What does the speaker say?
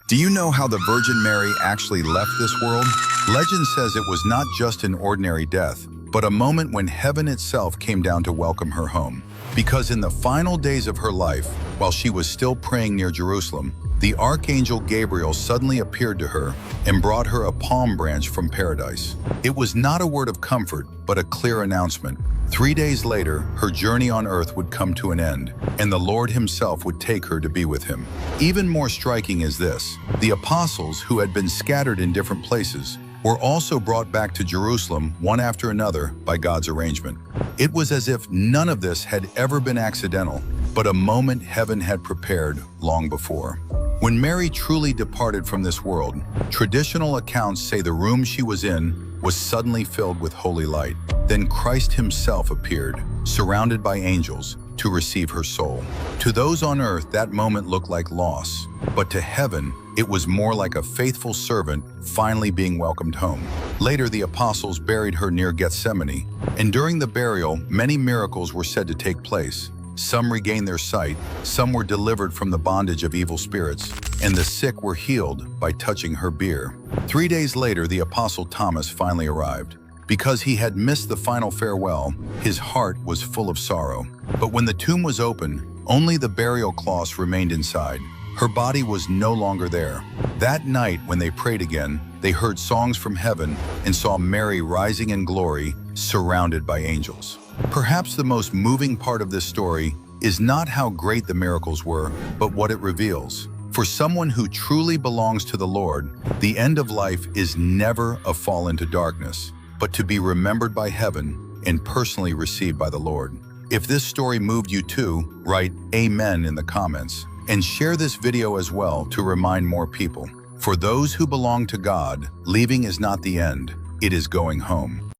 Do you know how the Virgin Mary actually left this world? Legend says it was not just an ordinary death, but a moment when heaven itself came down to welcome her home. Because in the final days of her life, while she was still praying near Jerusalem, the Archangel Gabriel suddenly appeared to her and brought her a palm branch from paradise. It was not a word of comfort, but a clear announcement. 3 days later, her journey on earth would come to an end, and the Lord himself would take her to be with him. Even more striking is this: the apostles, who had been scattered in different places, were also brought back to Jerusalem one after another by God's arrangement. It was as if none of this had ever been accidental, but a moment heaven had prepared long before. When Mary truly departed from this world, traditional accounts say the room she was in was suddenly filled with holy light. Then Christ himself appeared, surrounded by angels, to receive her soul. To those on earth, that moment looked like loss, but to heaven, it was more like a faithful servant finally being welcomed home. Later, the apostles buried her near Gethsemane, and during the burial, many miracles were said to take place. Some regained their sight, some were delivered from the bondage of evil spirits, and the sick were healed by touching her bier. 3 days later, the apostle Thomas finally arrived. Because he had missed the final farewell, his heart was full of sorrow. But when the tomb was open, only the burial cloths remained inside. Her body was no longer there. That night, when they prayed again, they heard songs from heaven and saw Mary rising in glory, surrounded by angels. Perhaps the most moving part of this story is not how great the miracles were, but what it reveals. For someone who truly belongs to the Lord, the end of life is never a fall into darkness, but to be remembered by heaven and personally received by the Lord. If this story moved you too, write Amen in the comments, and share this video as well to remind more people. For those who belong to God, leaving is not the end, it is going home.